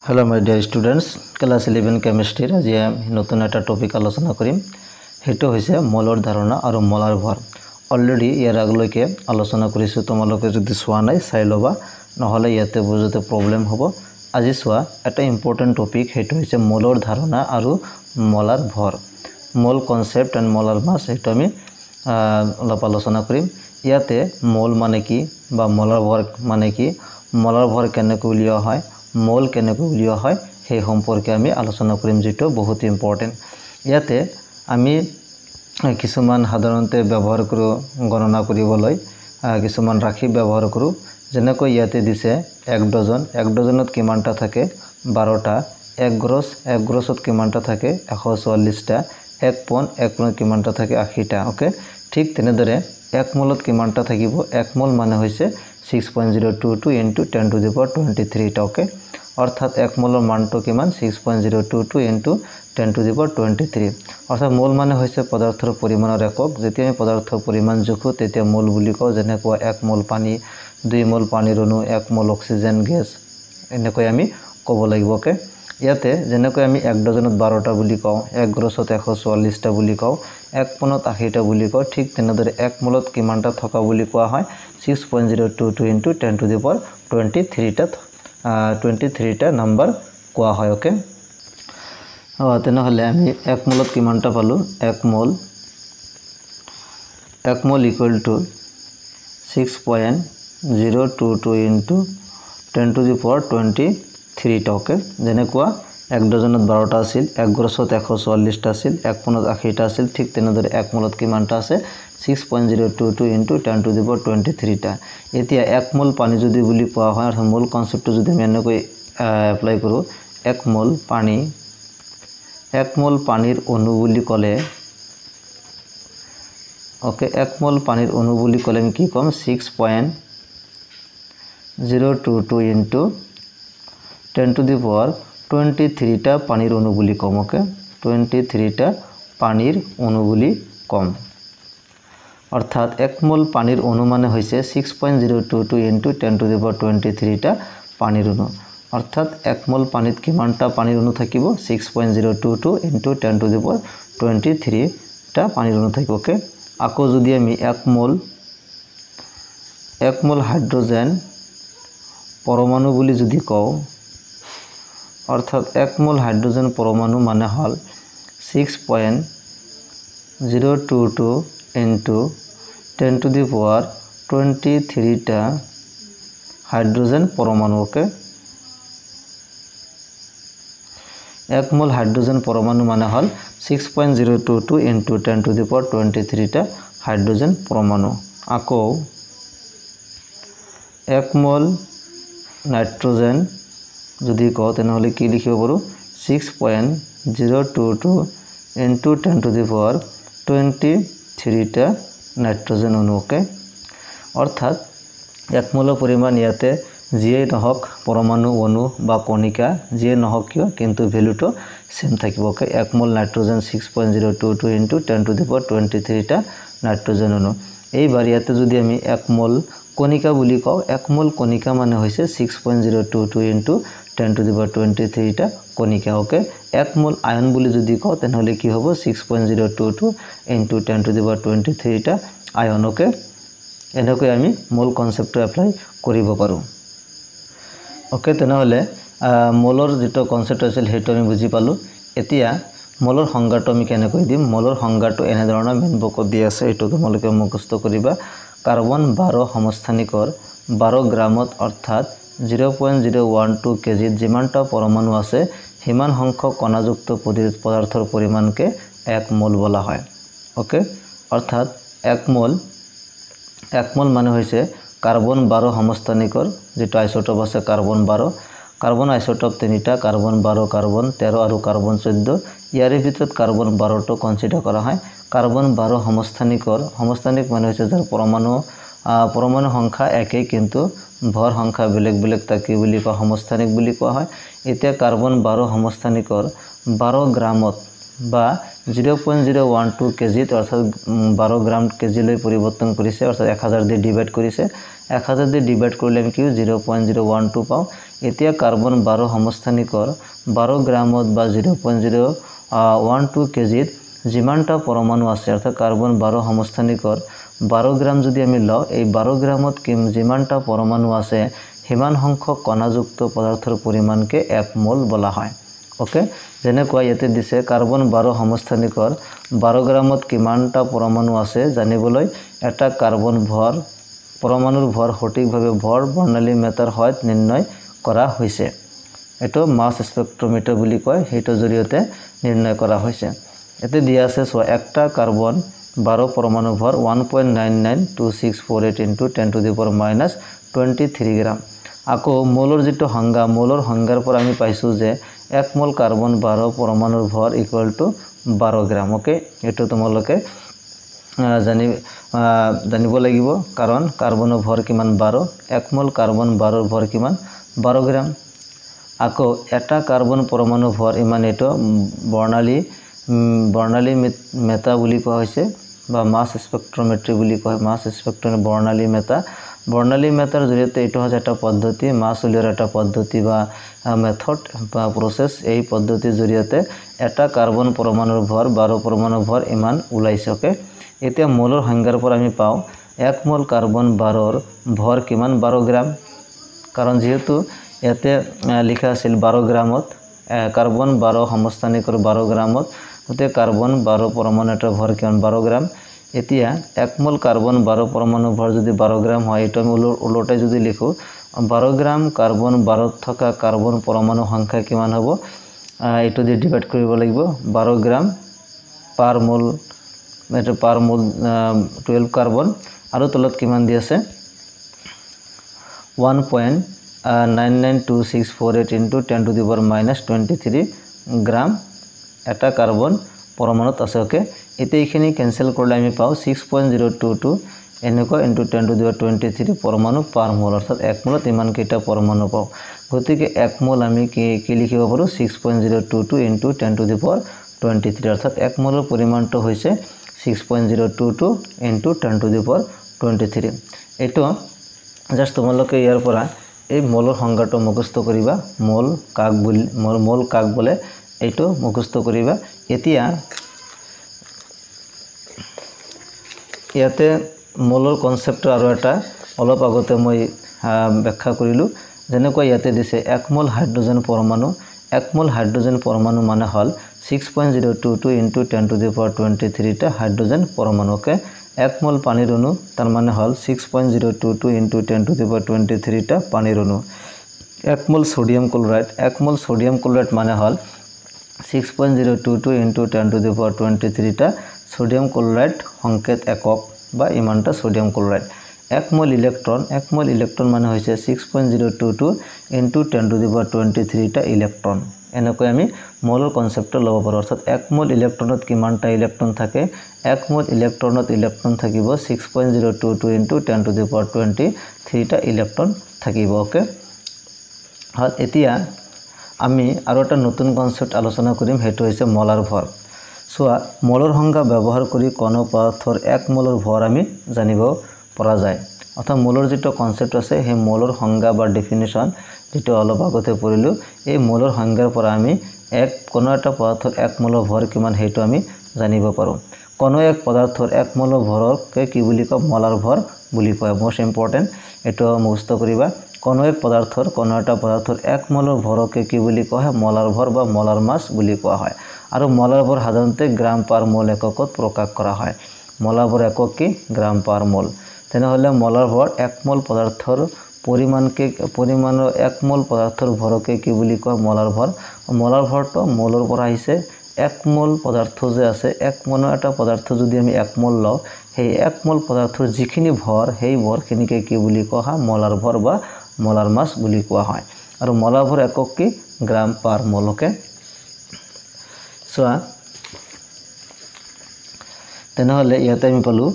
Hello my dear students, class 11 chemistry আজি নতুন এটা টপিক আলোচনা কৰিম হেতু হৈছে মলৰ ধাৰণা আৰু মলাৰ ভৰ অলৰেডি ইয়াৰ আগলৈকে আলোচনা কৰিছো তোমালোকে যদি সোৱা নাই চাই লবা নহলে ইয়াতে বুজতে প্ৰবলেম হ'ব আজি সোৱা এটা ইম্পৰ্টেন্ট টপিক হেতু হৈছে মলৰ ধাৰণা আৰু মলাৰ ভৰ মল কনসেপ্ট এন্ড মলাৰ মাস হেতু আমি অলপ আলোচনা কৰিম ইয়াতে মল মানে কি বা মলাৰ ভৰ মানে কি মলাৰ ভৰ কেনেকৈ উলিওৱা হয় মল কেনেকৈ উলিওৱা হয় সেই সম্পৰ্কে আমি আলোচনা কৰিম যেটো বহুত ইম্পৰ্টেন্ট ইয়াতে আমি কিছুমান সাধাৰণতে ব্যৱহাৰ কৰো গণনা কৰিবলৈ কিছুমান ৰাশি ব্যৱহাৰ কৰো যেনেকৈ ইয়াতে দিছে 1 ডজনত কিমানটা থাকে 12টা 1 গ্ৰছত কিমানটা থাকে 144টা 1 পন কিমানটা থাকে 80টা ওকে ঠিক তেনেদৰে 1 মলত কিমানটা থাকিব 1 মল মানে হৈছে 6.022 into 10 to the power 23 টা ওকে অর্থাৎ 1 মোলৰ মানটো কিমান 6.022 into 10 to the power 23 অর্থাৎ মোল মানে হৈছে পদাৰ্থৰ পৰিমাণৰ একক যেতিয়া আমি পদাৰ্থৰ পৰিমাণ জোখো তেতিয়া মোল বুলি কও যেনেকৈ 1 মোল পানী 2 মোল পানীৰ অণু 1 মোল অক্সিজেন গেছ এনেকৈ আমি ক'ব লাগিব ওকে ইয়াতে যেনেকৈ আমি 1 ডজনত 12টা বুলি কও 1 গ্ৰছত 144টা বুলি কও 1 পনত 80টা বুলি কও ঠিক তেনেদৰে 1 মোলত কিমানটা থকা বুলি কোৱা হয় 6.022 into 10 to the power 23 টা 23 টা নাম্বার কোৱা হয় ওকে তেনেহলে আমি 1 মোলত কিমানটা পালো 1 মোল equal to 6.022 into 10 to the power 23 টা ওকে যেনে কোৱা 1 ডজনত 12টা আছিল 1 গ্ৰছত 144টা আছিল 1 পনত 80টা আছিল ঠিক তেনেদৰে 1 মোলত কিমানটা আছে 6.022 into 10 to the power 23 টা এতিয়া 1 মোল পানী যদি বুলি কোৱা হয় আৰু মোল কনসেপ্টটো যদি আমি এনেকৈ এপ্লাই কৰো 1 মোল পানীৰ অণু বুলি ক'লে ওকে 1 মোল পানীৰ অণু বুলি ক'লে আমি কি কম 6.022 into 10 to the power 23 টা পানীৰ অণু বুলি কম ওকে 23 টা পানীৰ অণু বুলি কম অৰ্থাৎ 1 মোল পানীৰ অণু মানে হৈছে 6.022 into 10 to the power 23 টা পানীৰ অণু অৰ্থাৎ 1 মোল পানীত কিমানটা পানীৰ অণু থাকিব 6.022 into 10 to the power 23 টা পানীৰ অণু থাকিব ওকে আকৌ যদি আমি 1 মোল হাইড্ৰোজেন পৰমাণু বুলি যদি কও অৰ্থাৎ 1 মোল হাইড্ৰোজেন পৰমাণু মানে হল 6.022 into 10 to the power 23 টা হাইড্ৰোজেন পৰমাণু ওকে 1 মোল হাইড্ৰোজেন পৰমাণু মানে হল 6.022 into 10 to the power 23 টা হাইড্ৰোজেন পৰমাণু আকৌ 1 মোল নাইট্ৰোজেন যদি কও তেনেহলে কি লিখিব পাৰো 6.022 into 10 to the power 23 টা নাইট্ৰোজেন অণু ওকে অৰ্থাৎ 1 মোলৰ পৰিমাণ ইয়াতে যিয়ে নহক পৰমাণু অণু বা কণিকা যিয়ে নহক কিয় কিন্তু ভ্যালুটো সেম থাকিব ওকে 1 মোল nitrogen 6.022 into 10 to the power 23 টা নাইট্ৰোজেন অণু এইবাৰ ইয়াতে যদি আমি 1 মোল কণিকা বুলি কও 1 মোল কণিকা মানে হৈছে 6.022 into 10 to the power 23 টা কণিকা ওকে 1 মোল আয়ন বুলি যদি কও তেনেহলে কি হ'ব 6.022 into 10 to the power 23 টা আয়ন ওকে এনেকৈ আমি মোল কনসেপ্টটো এপ্লাই কৰিব পাৰো ওকে তেনেহলে মোলৰ যেটো কনসেপ্ট আছিল হেতু আমি বুজি পালো এতিয়া মোলৰ সংজ্ঞাটো আমি কেনেকৈ দিম মোলৰ সংজ্ঞাটো এনে ধৰণৰ মেইন বুকত দি আছে এটো তোমালোকে মুখস্থ কৰিবা কাৰ্বন 12 সমস্থানিকৰ 12 গ্ৰামত অৰ্থাৎ 0.012 কেজি যিমানটা পৰমাণু আছে হিমান সংখ্যক কণাযুক্ত পদাৰ্থৰ পৰিমাণকে 1 মোল বলা হয় ওকে অৰ্থাৎ 1 মোল মানে হৈছে কাৰ্বন 12 সমস্থানিকৰ যেটো আইসোটোপ আছে কাৰ্বন 12 কাৰ্বন আইসোটোপ তিনিটা কাৰ্বন 12 কাৰ্বন 13 আৰু কাৰ্বন 14 ইয়াৰে ভিতৰত কাৰ্বন 12 টো কনসিডাৰ কৰা হয় কাৰ্বন 12 সমস্থানিক মানে হৈছে যাৰ পৰমাণু সংখ্যা একেই কিন্তু ভৰ সংখ্যা বেলেগ থাকে বুলি কোৱা সমস্থানিক বুলি কোৱা হয় এতিয়া কাৰ্বন 12 সমস্থানিকৰ 12 গ্ৰামত বা 0.012 কেজিত অৰ্থাৎ 12 গ্ৰাম কেজিলৈ পৰিৱৰ্তন কৰিছে অৰ্থাৎ 1000 দি ডিভাইড কৰিছে 1000 দি ডিভাইড কৰিলে আমি কি 0.012 পাওঁ এতিয়া কাৰ্বন 12 সমস্থানিকৰ 12 গ্ৰামত বা 0.012 কেজিত যিমানটা পৰমাণু আছে অৰ্থাৎ কাৰ্বন 12 সমস্থানিকৰ 12 গ্ৰাম যদি আমি লওঁ এই 12 গ্ৰামত যিমানটা পৰমাণু আছে হিমান সংখ্যক কণাযুক্ত পদাৰ্থৰ পৰিমাণকে 1 মোল বলা হয় ওকে যেনেকৈ ইয়াতে দিছে কাৰ্বন 12 সমস্থানিকৰ 12 গ্ৰামত কিমানটা পৰমাণু আছে জানিবলৈ এটা কাৰ্বন ভৰ পৰমাণুৰ ভৰ সঠিকভাৱে ভৰ বৰ্ণালী মেটাৰ সহায়ত নিৰ্ণয় কৰা হৈছে এটো মাছ স্পেক্ট্ৰোমিটাৰ বুলি কয় হেইটোৰ জৰিয়তে নিৰ্ণয় কৰা হৈছে এতে দিয়া আছে সো একটা কাৰ্বন 12 পৰমাণু ভৰ 1.992648 * 10⁻23 গ্ৰাম আকৌ মোলৰ যেটো সংজ্ঞা মোলৰ সংজ্ঞাৰ পৰা আমি পাইছো যে 1 মোল কাৰ্বন 12 পৰমাণুৰ ভৰ = 12 গ্ৰাম ওকে এটো তোমালোকে জানিব লাগিব কাৰণ কাৰ্বনৰ ভৰ কিমান 12 1 মোল কাৰ্বন 12 ৰ ভৰ কিমান 12 গ্ৰাম আকৌ এটা কাৰ্বন পৰমাণু ভৰ ইমান এটো বৰ্ণালী মেটা বুলি কোৱা হৈছে বা মাছ স্পেক্ট্ৰোমেট্ৰি বুলি কয় মাছ স্পেক্ট্ৰম বৰ্ণালী মেটাৰ জৰিয়তে এটো হৈছে এটা পদ্ধতি মাছ উলিয়াৰ এটা পদ্ধতি বা মেথড বা প্ৰসেস এই পদ্ধতিৰ জৰিয়তে এটা কাৰ্বন পৰমাণুৰ ভৰ 12 পৰমাণুৰ ভৰ ইমান ওলাইছে ওকে এতিয়া মোলৰ সংজ্ঞাৰ পৰা আমি পাও 1 মোল কাৰ্বন 12 ৰ ভৰ কিমান 12 গ্ৰাম কাৰণ যেহেতু ইয়াতে লিখা আছিল 12 গ্ৰামত কাৰ্বন 12 সমস্থানিকৰ 12 গ্ৰামত হতে কাৰ্বন 12 পৰমাণুৰ ভৰ কিমান 12 গ্ৰাম এতিয়া 1 মোল কাৰ্বন 12 পৰমাণুৰ ভৰ যদি 12 গ্ৰাম হয় এটা আমি উলটাই যদি লিখো 12 গ্ৰাম কাৰ্বন 12 থকা কাৰ্বন পৰমাণু সংখ্যা কিমান হ'ব এটো দি ডিভাইড কৰিব লাগিব 12 গ্ৰাম পাৰ মোল 12 কাৰ্বন আৰু তলত কিমান দি আছে 1.992648 * 10⁻23 গ্ৰাম এটা কাৰ্বন পৰমাণুত আছে ওকে এতে এইখিনি ক্যান্সেল কৰিলে আমি পাও 6.022 এনেকৈ * 10⁻23 পৰমাণু পাৰ মোল অৰ্থাৎ 1 মোলত ইমান কেইটা পৰমাণু পাও গতিকে 1 মোল আমি কি লিখিব পাৰো 6.022 * 10⁻23 অৰ্থাৎ 1 মোলৰ পৰিমাণটো হৈছে 6.022 * 10⁻23 এটো জাস্ট তোমালোকে ইয়াৰ পৰা এই মোলৰ সংজ্ঞাটো মুখস্থ কৰিবা মোল কাক বলে এটো মুখস্থ কৰিবা এতিয়া ইয়াতে মোলৰ কনসেপ্ট আৰু এটা অলপ আগতে মই ব্যাখ্যা কৰিলো যেনেকৈ ইয়াতে দিছে 1 মোল হাইড্ৰোজেন পৰমাণু 1 মোল হাইড্ৰোজেন পৰমাণু মানে হল 6.022 * 10⁻23 টা হাইড্ৰোজেন পৰমাণুকে 1 মোল পানীৰ অণু তাৰ মানে হল 6.022 * 10⁻23 টা পানীৰ অণু 1 মোল সোডিয়াম ক্লোৰাইড মানে হল 6.022 * 10⁻23 টা সোডিয়াম ক্লোৰাইড সংকেত একক বা ইমানটা সোডিয়াম ক্লোৰাইড 1 মোল ইলেক্ট্ৰন মানে হৈছে 6.022 * 10⁻23 টা ইলেক্ট্ৰন এনেকৈ আমি মোলৰ কনসেপ্টটো লব পাৰো অৰ্থাৎ 1 মোল ইলেক্ট্ৰনত কিমানটা ইলেক্ট্ৰন থাকে 1 মোল ইলেক্ট্ৰনত ইলেক্ট্ৰন থাকিব 6.022 * 10⁻23 টা ইলেক্ট্ৰন থাকিব ওকে হল এতিয়া আমি আৰু এটা নতুন কনসেপ্ট আলোচনা কৰিম হেতু হৈছে মোলাৰ ভৰ সোয়া মোলৰ সংজ্ঞা ব্যৱহাৰ কৰি কোনো পদাৰ্থৰ 1 মোলৰ ভৰ আমি জানিব পৰা যায় অৰ্থাৎ মোলৰ যেটো কনসেপ্ট আছে হে মোলৰ সংজ্ঞা বা ডেফিনিশন যেটো অলপ আগতে পঢ়িলো এই মোলৰ সংজ্ঞাৰ পৰা আমি কোনো এটা পদাৰ্থৰ 1 মোলৰ ভৰ কিমান হেতু আমি জানিব পাৰো কোনো এক পদাৰ্থৰ 1 মোলৰ ভৰকে কি বুলি কয় মোলাৰ ভৰ বুলি কয় মোস্ট ইম্পৰ্টেন্ট এটো মুখস্থ কৰিবা কোনো এটা পদাৰ্থৰ 1 মোলৰ ভৰকে কি বুলি কয় মোলাৰ ভৰ বা মোলাৰ মাস বুলি কোৱা হয় আৰু মোলাৰ ভৰ সাধাৰণতে গ্ৰাম পাৰ মোল এককত প্ৰকাশ কৰা হয় মোলাৰ ভৰ একক কি গ্ৰাম পাৰ মোল তেনেহলে মোলাৰ ভৰ 1 মোল পদাৰ্থৰ পৰিমাণৰ 1 মোল পদাৰ্থৰ ভৰকে কি বুলি কয় মোলাৰ ভৰটো মোলৰ পৰা আহিছে 1 মোল পদাৰ্থ যে আছে 1 মোল এটা পদাৰ্থ যদি আমি 1 মোল লও সেই 1 মোল পদাৰ্থৰ যিখিনি ভৰ সেই ভৰখিনিকে কি বুলি কোৱা হয় মোলাৰ ভৰ বা মোলাৰ মাস বুলি কোৱা হয় আৰু মোলাৰ ভৰ একক কি গ্ৰাম পাৰ মোলকে সোয়া তেনেহলে ইয়াতে আমি পালো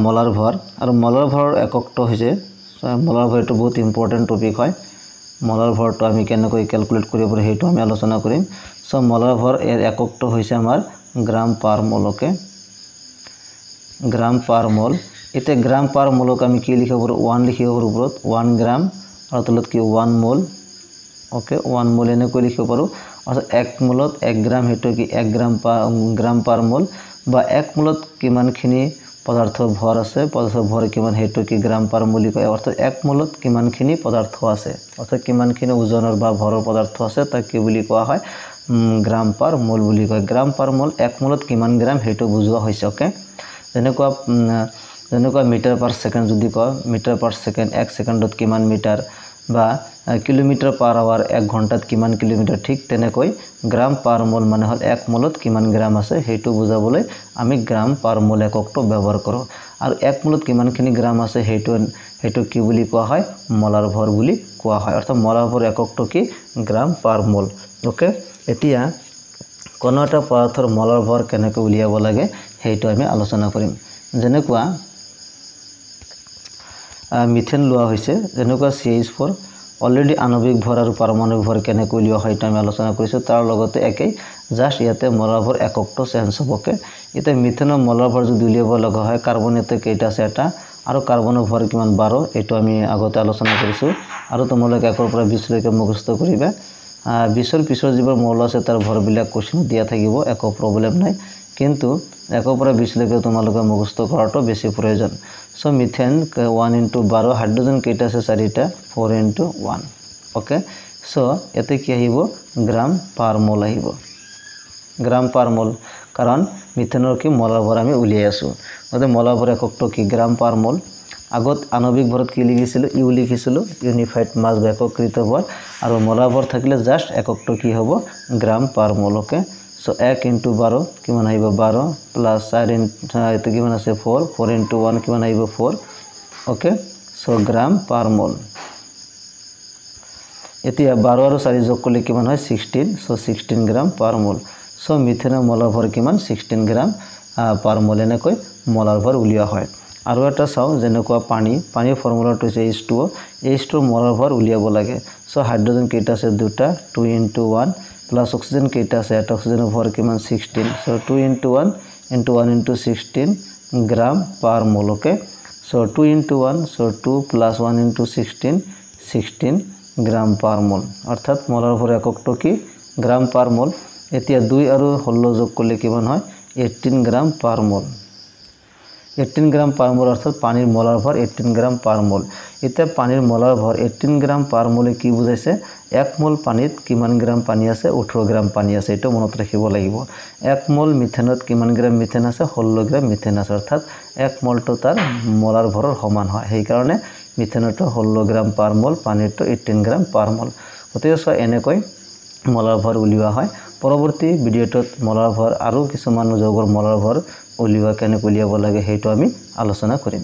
মোলাৰ ভৰ আৰু মোলাৰ ভৰৰ এককটো হৈছে মোলাৰ ভৰটো বহুত ইম্পৰ্টেন্ট টপিক হয় মোলাৰ ভৰটো আমি কেনেকৈ ক্যালকুলেট কৰিব পাৰো হেতু আমি আলোচনা কৰিম সো মোলাৰ ভৰ এৰ এককটো হৈছে আমাৰ গ্ৰাম পাৰ মোল ওকে গ্ৰাম পাৰ মোল এতে গ্ৰাম পাৰ মোলক আমি কি লিখিব পাৰো 1 লিখিব পাৰো ওপৰত 1 গ্ৰাম আৰু তলত কি 1 মোল ওকে 1 মোল এনে কৈ লিখিব পাৰো অৰ্থাৎ 1 মোলত 1 গ্ৰাম হেতু কি 1 গ্ৰাম পাৰ মোল বা 1 মোলত কিমানখিনি পদাৰ্থৰ ভৰ আছে পদাৰ্থৰ ভৰ কিমান হেতু কি গ্ৰাম পাৰ মোল কয় অৰ্থাৎ 1 মোলত কিমানখিনি পদাৰ্থ আছে অৰ্থাৎ কিমানখিনি ওজনৰ বা ভৰৰ পদাৰ্থ আছে তাক কি বুলি কোৱা হয় গ্ৰাম পাৰ মোল বুলি কয় গ্ৰাম পাৰ মোল 1 মোলত কিমান গ্ৰাম হেতু বুজোৱা হৈছে ওকে যেনেকুৱা মিটাৰ পাৰ সেকেন্ড যদি কয় মিটাৰ পাৰ সেকেন্ড 1 সেকেন্ডত কিমান মিটাৰ বা কিলোমিটাৰ পাৰ আৱাৰ 1 ঘণ্টাত কিমান কিলোমিটাৰ ঠিক তেনেকৈ গ্রাম পার মোল মানে হল 1 মোলত কিমান গ্রাম আছে হেতু বুজাবলৈ আমি গ্রাম পার মোল এককটো ব্যৱহাৰ কৰো আৰু 1 মোলত কিমানখিনি গ্ৰাম আছে হেতু কি বুলি কোৱা হয় মলাৰ ভৰ বুলি কোৱা হয় অৰ্থাৎ মলাৰ ভৰ এককটো কি গ্ৰাম পাৰ মোল ওকে এতিয়া কোনো এটা পদাৰ্থৰ মলাৰ ভৰ কেনেকৈ উলিয়াব লাগে হেতু আমি আলোচনা কৰিম যেনেকুৱা মিথেন লোৱা হৈছে যেনেকুৱা CH4 অলৰেডি আণবিক ভৰ আৰু পাৰমাণবিক ভৰ কেনেকৈ উলিওৱা হয় আমি আলোচনা কৰিছো তাৰ লগতে একেই জাস্ট ইয়াতে মলাৰ ভৰ এককটো চেঞ্জ হ'বকে এটা মিথেনৰ মলাৰ ভৰ যদি উলিয়াব লগা হয় কাৰ্বনেতে কেইটা আছে এটা আৰু কাৰ্বনৰ ভৰ কিমান 12 এটো আমি আগতে আলোচনা কৰিছো আৰু তোমালোকে 1 পৰা 20 লৈকে মুখস্থ কৰিবা 20 পিছৰ যিবোৰ মৌল আছে তাৰ ভৰবিলাক কোৱেশ্চন দিয়া থাকিব একো প্ৰবলেম নাই কিন্তু 1 পৰা 20 লৈকে তোমালোকে মুখস্থ কৰাটো বেছি প্ৰয়োজন সো মিথেন 1 * 12 হাইড্ৰোজেন কেইটা আছে 4টা 4 * 1 ওকে সো এতে কি আহিব গ্রাম পার মোল আহিব গ্রাম পার মোল কাৰণ মিথেনৰ কি মলাৰ ভৰ আমি উলিয়াই আছো মানে মলাৰ ভৰ এককটো কি গ্ৰাম পাৰ মোল আগত আণবিক ভৰত কি লিখিছিল ইউ লিখিছিল ইউনিফাইড মাস বা একত্ৰিত ভৰ আৰু মলাৰ ভৰ থাকিলে জাস্ট এককটো কি হ'ব গ্রাম পার মোল ওকে সো 1 * 12 কিমান আহিব 12 প্লাস 4 এতে কিমান আছে 4 4 * 1 কিমান আহিব 4 ওকে সো গ্রাম পার মোল এতিয়া 12 আৰু 4 যোগ কৰিলে কিমান হয় 16 সো 16 গ্ৰাম পাৰ মোল সো মিথেনৰ মলাৰ ভৰ কিমান 16 গ্ৰাম পাৰ মোল এনেকৈ মলাৰ ভৰ উলিওৱা হয় আৰু এটা চাও যেনেকুৱা পানীৰ ফৰ্মুলাটো হৈছে H2O মলাৰ ভৰ উলিয়াব লাগে সো হাইড্ৰোজেন কেইটা আছে দুটা 2 * 1 প্লাস অক্সিজেন কেইটা আছে এটা অক্সিজেনৰ ভৰ কিমান 16 সো 2 * 1 * 1 * 16 গ্রাম পার মোল ওকে সো 2 * 1 সো 2 + 1 * 16 16 গ্রাম পার মোল অর্থাৎ মলাৰ ভৰ এককটো কি গ্ৰাম পাৰ মোল এতিয়া 2 আৰু 16 যোগ কৰিলে কিমান হয় 18 গ্ৰাম পাৰ মোল 18 গ্ৰাম পাৰ মোল অৰ্থাৎ পানীৰ মলাৰ ভৰ 18 গ্ৰাম পাৰ মোল এতিয়া পানীৰ মলাৰ ভৰ 18 গ্রাম পার মোলে কি বুজাইছে 1 মোল পানীত কিমান গ্রাম পানী আছে 18 গ্রাম পানী আছে এটো মনত ৰাখিব লাগিব 1 মোল মিথেনত কিমান গ্ৰাম মিথেন আছে 16 গ্ৰাম মিথেন আছে অৰ্থাৎ 1 মোলটো তাৰ মলাৰ ভৰৰ সমান হয় সেই কাৰণে মিথেনটো 16 গ্ৰাম পাৰ মোল পানীটো 18 গ্ৰাম পাৰ মোল অতএব এনেকৈ মলাৰ ভৰ উলিওৱা হয় পৰৱৰ্তী ভিডিঅটোত মলাৰ ভৰ আৰু কিছুমান যৌগৰ মলাৰ ভৰ উলিওৱা কেনে উলিয়াব লাগে হেতু আমি আলোচনা কৰিম